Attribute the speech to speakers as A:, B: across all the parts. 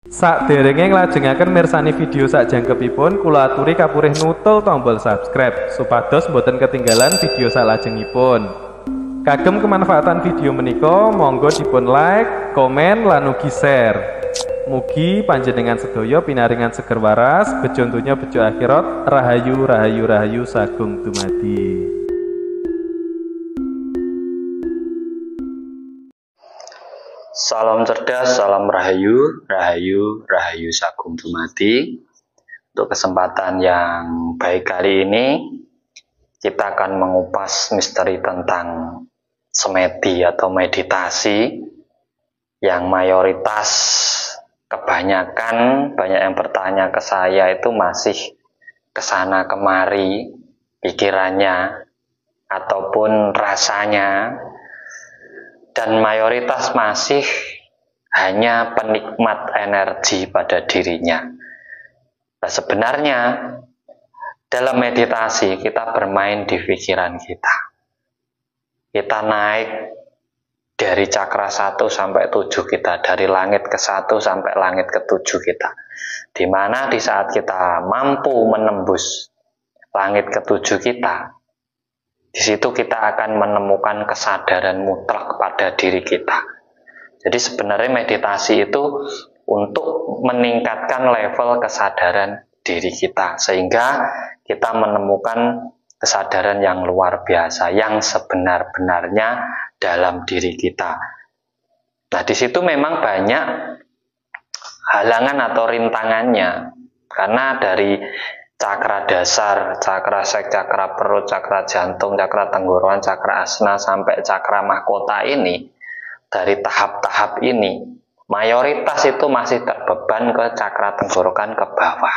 A: Sakderenge nglajengaken mirsani video sakjangkepipun, kula aturi kapurih nutul tombol subscribe supados boten ketinggalan video salajengipun. Kagem kemanfaatan video menika, monggo dipun like, komen, lan ugi share. Mugi panjenengan sedaya pinaringan seger waras, bejo donya bejo akhirat, rahayu rahayu rahayu sagung dumadi.
B: Salam cerdas, salam rahayu, rahayu, rahayu sagung dumadi. Untuk kesempatan yang baik kali ini, kita akan mengupas misteri tentang semedi atau meditasi yang mayoritas kebanyakan banyak yang bertanya ke saya itu masih kesana kemari pikirannya ataupun rasanya, dan mayoritas masih hanya penikmat energi pada dirinya. Nah, sebenarnya dalam meditasi kita bermain di pikiran kita. Kita naik dari cakra 1 sampai 7 kita, dari langit ke 1 sampai langit ke 7 kita. Di mana di saat kita mampu menembus langit ke 7 kita, di situ kita akan menemukan kesadaran mutlak pada diri kita. Jadi sebenarnya meditasi itu untuk meningkatkan level kesadaran diri kita, sehingga kita menemukan kesadaran yang luar biasa, yang sebenar-benarnya dalam diri kita. Nah, di situ memang banyak halangan atau rintangannya, karena dari cakra dasar, cakra sek, cakra perut, cakra jantung, cakra tenggorokan, cakra asna, sampai cakra mahkota ini, dari tahap-tahap ini, mayoritas itu masih terbeban ke cakra tenggorokan ke bawah.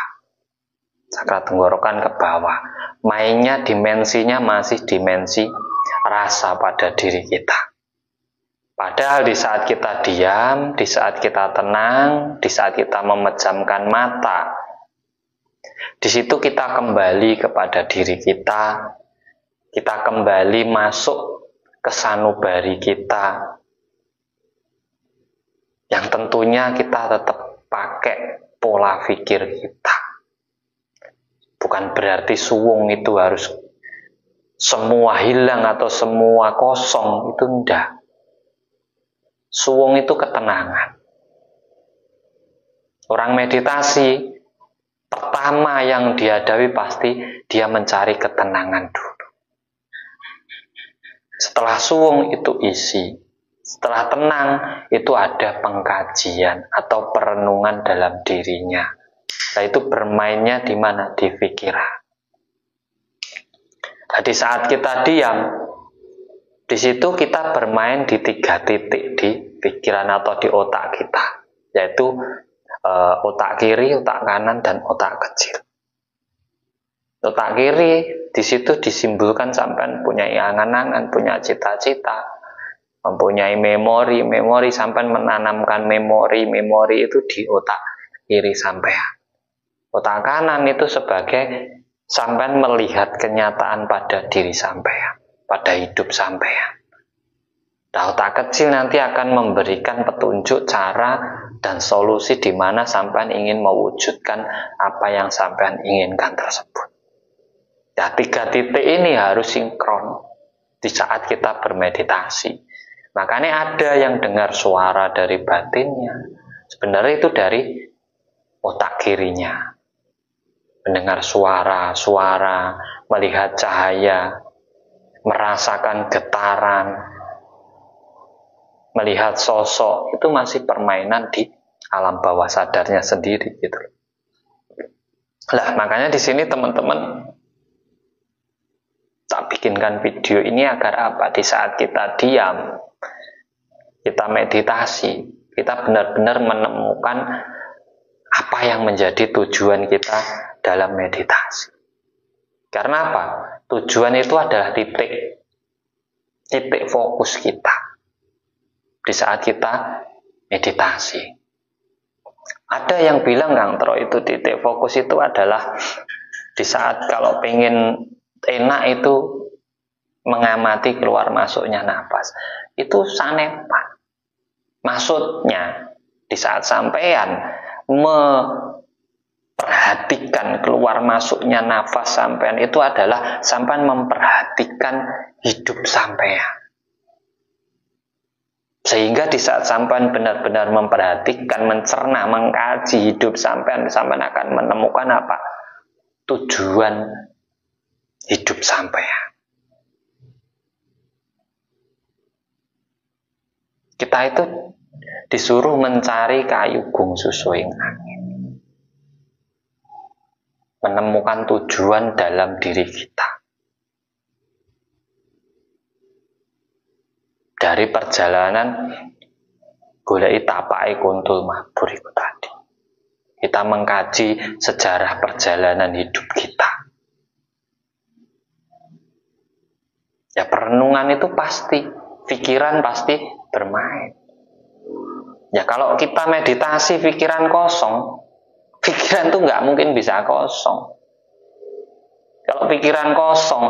B: Cakra tenggorokan ke bawah. Mainnya dimensinya masih dimensi rasa pada diri kita. Padahal di saat kita diam, di saat kita tenang, di saat kita memejamkan mata, di situ kita kembali kepada diri kita, kita kembali masuk ke sanubari kita, yang tentunya kita tetap pakai pola pikir kita. Bukan berarti suwung itu harus semua hilang atau semua kosong, itu enggak. Suwung itu ketenangan. Orang meditasi, pertama yang dihadapi pasti dia mencari ketenangan dulu. Setelah suwung itu isi. Setelah tenang itu ada pengkajian atau perenungan dalam dirinya. Nah, itu bermainnya di mana? Di pikiran. Nah, di saat kita diam, di situ kita bermain di 3 titik di pikiran atau di otak kita, yaitu otak kiri, otak kanan, dan otak kecil. Otak kiri di situ disimbolkan sampai punya angan-angan, punya cita-cita, mempunyai memori sampai menanamkan memori itu di otak kiri sampean. Otak kanan itu sebagai sampean melihat kenyataan pada diri sampean, pada hidup sampean. Nah, otak kecil nanti akan memberikan petunjuk cara dan solusi di mana sampean ingin mewujudkan apa yang sampean inginkan tersebut. Nah, 3 titik ini harus sinkron di saat kita bermeditasi. Makanya ada yang dengar suara dari batinnya, sebenarnya itu dari otak kirinya. Mendengar suara, melihat cahaya, merasakan getaran, melihat sosok, itu masih permainan di alam bawah sadarnya sendiri gitu. Lah, makanya di sini teman-teman tak bikinkan video ini agar apa? Di saat kita diam, kita meditasi, kita benar-benar menemukan apa yang menjadi tujuan kita dalam meditasi. Karena apa? Tujuan itu adalah titik fokus kita di saat kita meditasi. Ada yang bilang, Kang Tro, itu titik fokus itu adalah di saat kalau pengen enak itu mengamati keluar masuknya nafas. Itu sanepa. Maksudnya di saat sampean memperhatikan keluar masuknya nafas sampean itu adalah sampean memperhatikan hidup sampean. Sehingga di saat sampean benar-benar memperhatikan, mencerna, mengkaji hidup sampean, sampean akan menemukan apa? Tujuan hidup sampean. Kita itu disuruh mencari kayu gung susuing angin. Menemukan tujuan dalam diri kita. Dari perjalanan golek tapai kuntul mabur itu tadi. Kita mengkaji sejarah perjalanan hidup kita. Ya perenungan itu pasti, pikiran pasti bermain. Ya kalau kita meditasi pikiran kosong, pikiran tuh nggak mungkin bisa kosong. Kalau pikiran kosong,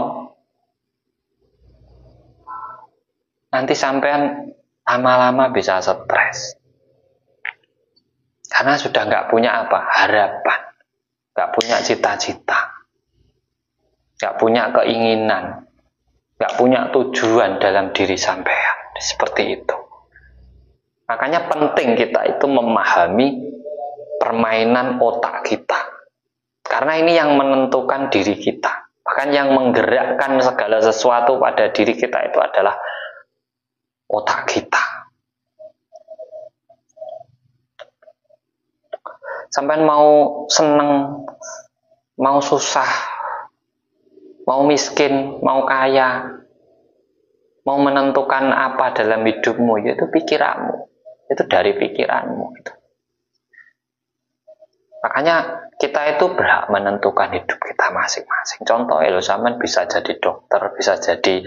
B: nanti sampean lama-lama bisa stres. Karena sudah nggak punya apa? Harapan. Nggak punya cita-cita. Nggak punya keinginan. Nggak punya tujuan dalam diri sampean. Seperti itu. Makanya penting kita itu memahami permainan otak kita. Karena ini yang menentukan diri kita. Bahkan yang menggerakkan segala sesuatu pada diri kita itu adalah otak kita. Sampai mau seneng, mau susah, mau miskin, mau kaya, mau menentukan apa dalam hidupmu, yaitu pikiranmu. Itu dari pikiranmu. Makanya kita itu berhak menentukan hidup kita masing-masing. Contoh, sampean bisa jadi dokter, bisa jadi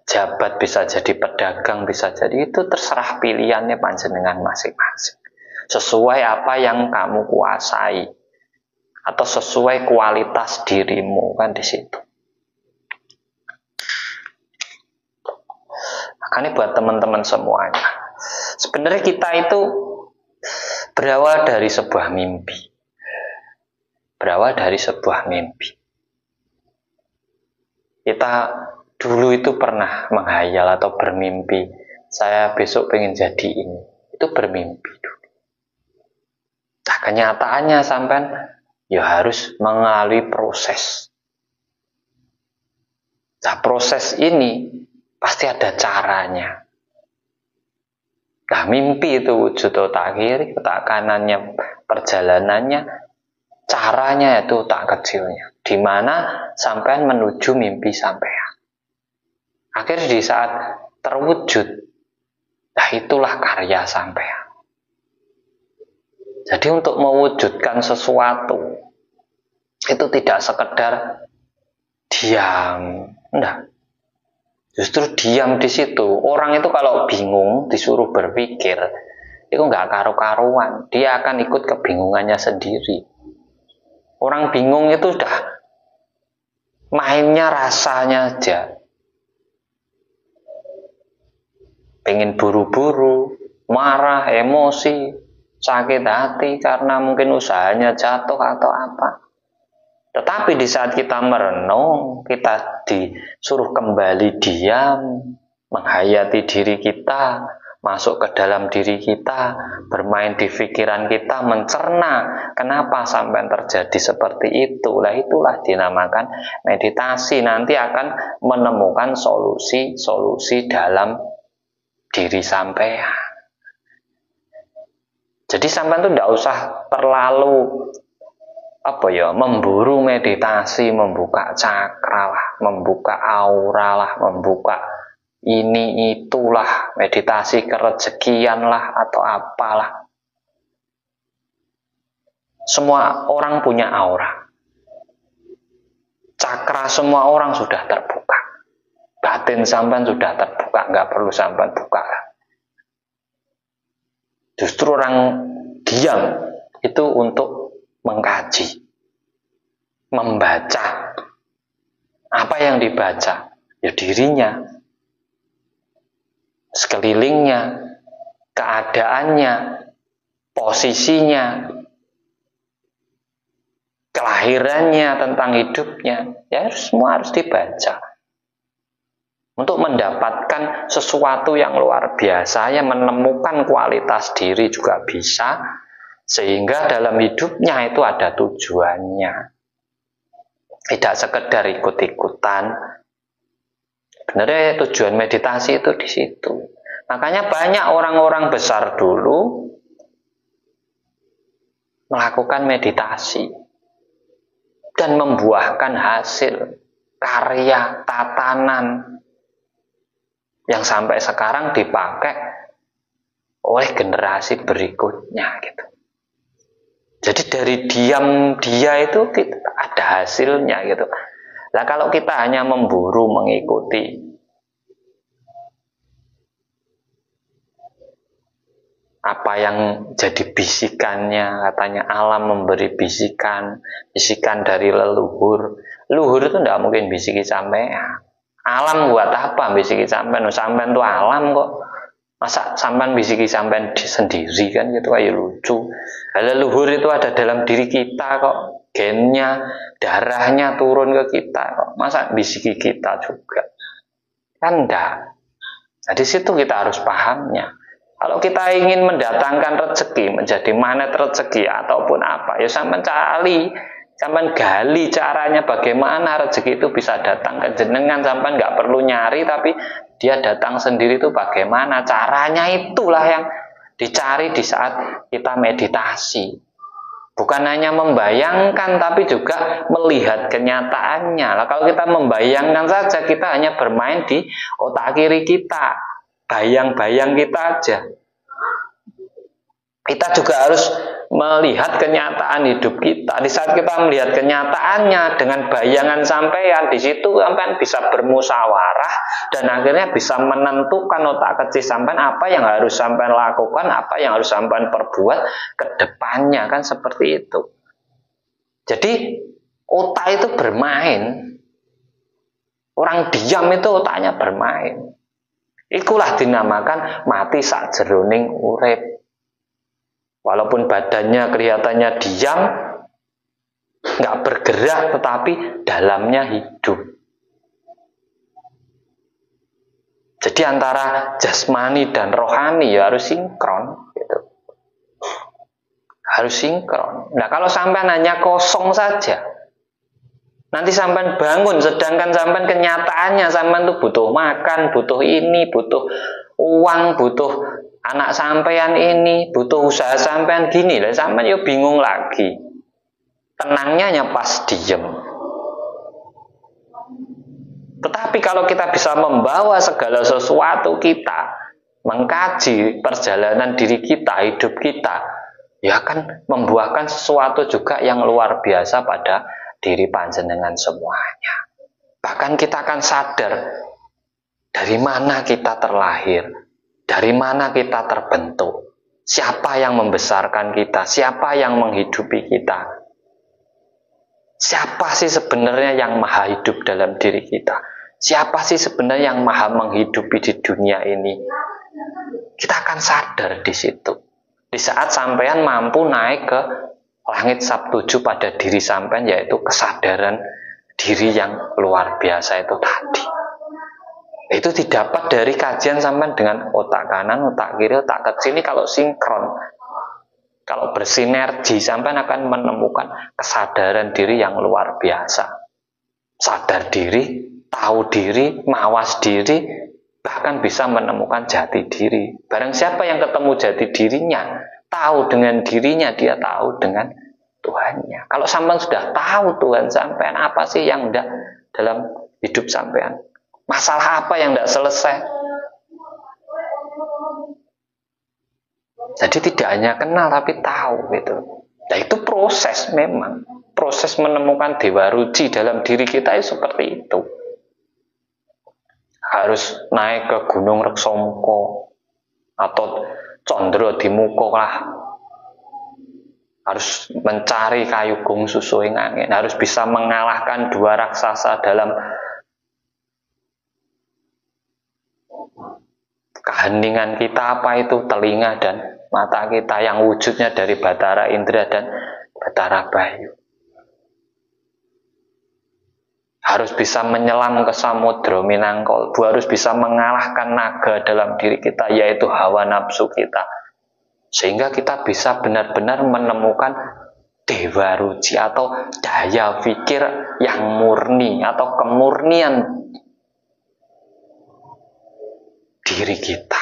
B: jabat, bisa jadi pedagang, bisa jadi, itu terserah pilihannya panjenengan masing-masing. Sesuai apa yang kamu kuasai atau sesuai kualitas dirimu, kan di situ. Makanya buat teman-teman semuanya, sebenarnya kita itu berawal dari sebuah mimpi. Berawal dari sebuah mimpi. Kita dulu itu pernah menghayal atau bermimpi, saya besok pengen jadi ini. Itu bermimpi dulu. Nah, kenyataannya sampean ya harus melalui proses. Nah, proses ini pasti ada caranya. Nah, mimpi itu wujud otak kiri, otak kanannya perjalanannya, caranya itu otak kecilnya. Di mana sampean menuju mimpi sampean. Akhirnya di saat terwujud, nah itulah karya sampean. Jadi untuk mewujudkan sesuatu, itu tidak sekedar diam. Enggak. Justru diam di situ. Orang itu kalau bingung, disuruh berpikir, itu nggak karu-karuan. Dia akan ikut kebingungannya sendiri. Orang bingung itu udah mainnya rasanya aja. Pengen buru-buru, marah, emosi, sakit hati karena mungkin usahanya jatuh atau apa. Tetapi di saat kita merenung, kita disuruh kembali diam, menghayati diri kita, masuk ke dalam diri kita, bermain di pikiran kita, mencerna kenapa sampai terjadi seperti itu. Lah itulah dinamakan meditasi. Nanti akan menemukan solusi-solusi dalam diri sampean. Jadi sampean tuh tidak usah terlalu memburu meditasi, membuka cakra lah, membuka aura lah, membuka ini itulah, meditasi kerezekian lah atau apalah. Semua orang punya aura. Cakra semua orang sudah terbuka. Batin sampean sudah terbuka, nggak perlu sampean buka. Justru orang diam itu untuk mengkaji, membaca. Apa yang dibaca? Ya dirinya, sekelilingnya, keadaannya, posisinya, kelahirannya, tentang hidupnya, ya semua harus dibaca. Untuk mendapatkan sesuatu yang luar biasa, yang menemukan kualitas diri juga bisa, sehingga dalam hidupnya itu ada tujuannya. Tidak sekedar ikut-ikutan. Sebenarnya tujuan meditasi itu di situ. Makanya banyak orang-orang besar dulu melakukan meditasi dan membuahkan hasil karya, tatanan yang sampai sekarang dipakai oleh generasi berikutnya gitu. Jadi dari diam dia itu ada hasilnya gitu. Nah kalau kita hanya memburu mengikuti, apa yang jadi bisikannya, katanya alam memberi bisikan, bisikan dari leluhur. Leluhur itu tidak mungkin bisiki sampean. Alam buat apa bisiki sampean? Sampean itu alam kok. Masa sampean bisiki sampean sendiri kan gitu, kayak lucu. Leluhur itu ada dalam diri kita kok. Gennya, darahnya turun ke kita kok. Masa bisiki kita juga? Kan enggak. Nah di situ kita harus pahamnya. Kalau kita ingin mendatangkan rezeki, menjadi magnet rezeki ataupun apa, ya sampean cari, sampean gali caranya bagaimana rezeki itu bisa datang ke jenengan. Sampean nggak perlu nyari, tapi dia datang sendiri itu bagaimana caranya, itulah yang dicari di saat kita meditasi. Bukan hanya membayangkan, tapi juga melihat kenyataannya. Nah, kalau kita membayangkan saja, kita hanya bermain di otak kiri kita. Bayang-bayang kita aja. Kita juga harus melihat kenyataan hidup kita. Di saat kita melihat kenyataannya dengan bayangan sampean, di situ sampean bisa bermusyawarah dan akhirnya bisa menentukan otak kecil sampean apa yang harus sampean lakukan, apa yang harus sampean perbuat ke depannya, kan seperti itu. Jadi otak itu bermain. Orang diam itu otaknya bermain. Ikulah dinamakan mati sakjeroning urip. Walaupun badannya kelihatannya diam, nggak bergerak, tetapi dalamnya hidup. Jadi antara jasmani dan rohani ya harus sinkron, gitu. Harus sinkron. Nah kalau sampai hanya kosong saja, nanti sampean bangun, sedangkan sampean kenyataannya sampean tuh butuh makan, butuh ini, butuh uang, butuh anak sampean ini, butuh usaha sampean gini lah, sampean yo bingung lagi. Tenangnya hanya pas diem. Tetapi kalau kita bisa membawa segala sesuatu kita, mengkaji perjalanan diri kita, hidup kita, ya akan membuahkan sesuatu juga yang luar biasa pada diri panjenengan semuanya. Bahkan kita akan sadar dari mana kita terlahir, dari mana kita terbentuk, siapa yang membesarkan kita, siapa yang menghidupi kita, siapa sih sebenarnya yang maha hidup dalam diri kita, siapa sih sebenarnya yang maha menghidupi di dunia ini. Kita akan sadar di situ. Di saat sampean mampu naik ke langit sabtuju pada diri sampean, yaitu kesadaran diri yang luar biasa itu tadi. Itu didapat dari kajian sampean dengan otak kanan, otak kiri, otak kecil ini kalau sinkron, kalau bersinergi, sampean akan menemukan kesadaran diri yang luar biasa. Sadar diri, tahu diri, mawas diri, bahkan bisa menemukan jati diri. Barang siapa yang ketemu jati dirinya, tahu dengan dirinya, dia tahu dengan Tuhannya. Kalau sampean sudah tahu Tuhan sampean, apa sih yang enggak dalam hidup sampean? Masalah apa yang tidak selesai? Jadi tidak hanya kenal tapi tahu gitu. Nah itu proses memang. Proses menemukan Dewa Ruci dalam diri kita itu seperti itu. Harus naik ke Gunung Reksomko atau Condro Dimuko lah. Harus mencari kayu gung susu angin. Harus bisa mengalahkan dua raksasa dalam keheningan kita, apa itu telinga dan mata kita yang wujudnya dari batara indera dan batara bayu. harus bisa menyelam ke samudra Minangkalbu, harus bisa mengalahkan naga dalam diri kita, yaitu hawa nafsu kita. Sehingga kita bisa benar-benar menemukan dewa ruci atau daya pikir yang murni atau kemurnian diri kita.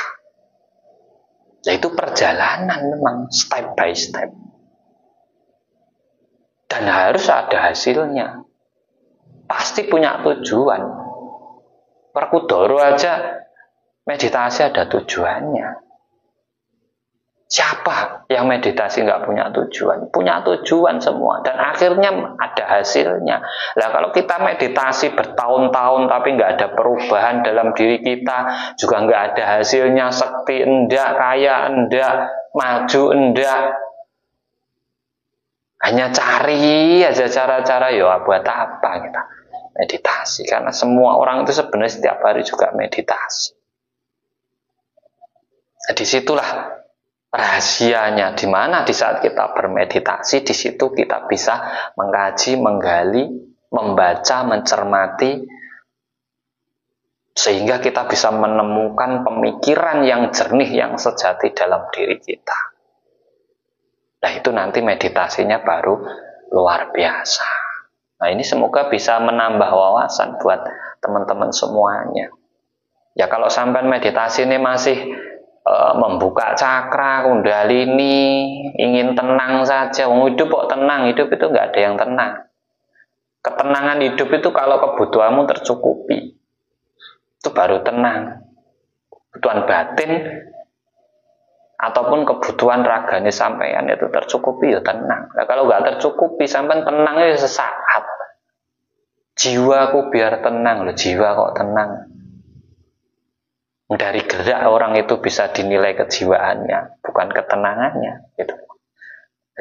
B: Yaitu perjalanan memang step by step. Dan harus ada hasilnya. Pasti punya tujuan. Perkudoro aja meditasi ada tujuannya. Siapa yang meditasi nggak punya tujuan? Punya tujuan semua. Dan akhirnya ada hasilnya. Nah kalau kita meditasi bertahun-tahun tapi nggak ada perubahan dalam diri kita, juga nggak ada hasilnya, sakti enggak, kaya enggak, maju enggak, hanya cari aja cara-cara, ya buat apa kita meditasi? Karena semua orang itu sebenarnya setiap hari juga meditasi. Nah, disitulah rahasianya, di mana di saat kita bermeditasi, di situ kita bisa mengkaji, menggali, membaca, mencermati, sehingga kita bisa menemukan pemikiran yang jernih, yang sejati dalam diri kita. Nah itu nanti meditasinya baru luar biasa. Nah ini semoga bisa menambah wawasan buat teman-teman semuanya. Ya kalau sampai meditasi ini masih membuka cakra, kundalini, ingin tenang saja. Hidup kok tenang, hidup itu nggak ada yang tenang. Ketenangan hidup itu kalau kebutuhanmu tercukupi, itu baru tenang. Kebutuhan batin ataupun kebutuhan ragani sampean itu tercukupi, ya tenang. Nah, kalau nggak tercukupi, sampean tenangnya sesaat. Jiwaku biar tenang, loh jiwa kok tenang. Dari gerak orang itu bisa dinilai kejiwaannya, bukan ketenangannya. Gitu.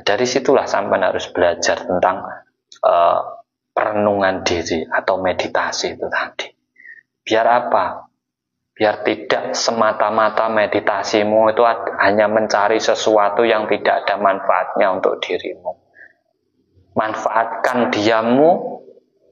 B: Dari situlah sampean harus belajar tentang perenungan diri atau meditasi itu tadi. Biar apa? Biar tidak semata-mata meditasimu itu hanya mencari sesuatu yang tidak ada manfaatnya untuk dirimu. Manfaatkan diammu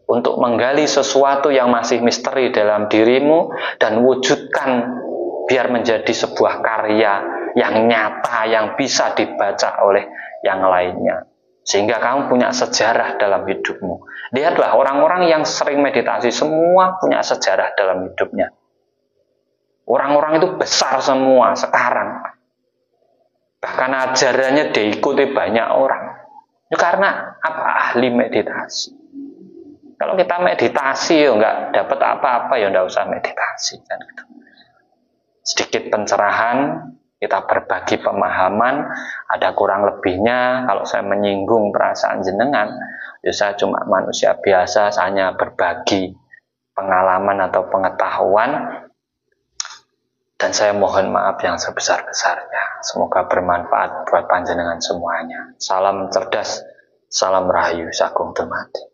B: untuk menggali sesuatu yang masih misteri dalam dirimu dan wujudkan biar menjadi sebuah karya yang nyata, yang bisa dibaca oleh yang lainnya. Sehingga kamu punya sejarah dalam hidupmu. Lihatlah orang-orang yang sering meditasi semua punya sejarah dalam hidupnya. Orang-orang itu besar semua sekarang. Bahkan ajarannya diikuti banyak orang. Ya karena apa? Ahli meditasi. Kalau kita meditasi ya nggak dapat apa-apa, ya nggak usah meditasi kan gitu. Sedikit pencerahan, kita berbagi pemahaman, ada kurang lebihnya. Kalau saya menyinggung perasaan jenengan, ya saya cuma manusia biasa, saya hanya berbagi pengalaman atau pengetahuan, dan saya mohon maaf yang sebesar-besarnya. Semoga bermanfaat buat panjenengan semuanya. Salam cerdas, salam rahayu, sagung dumadi.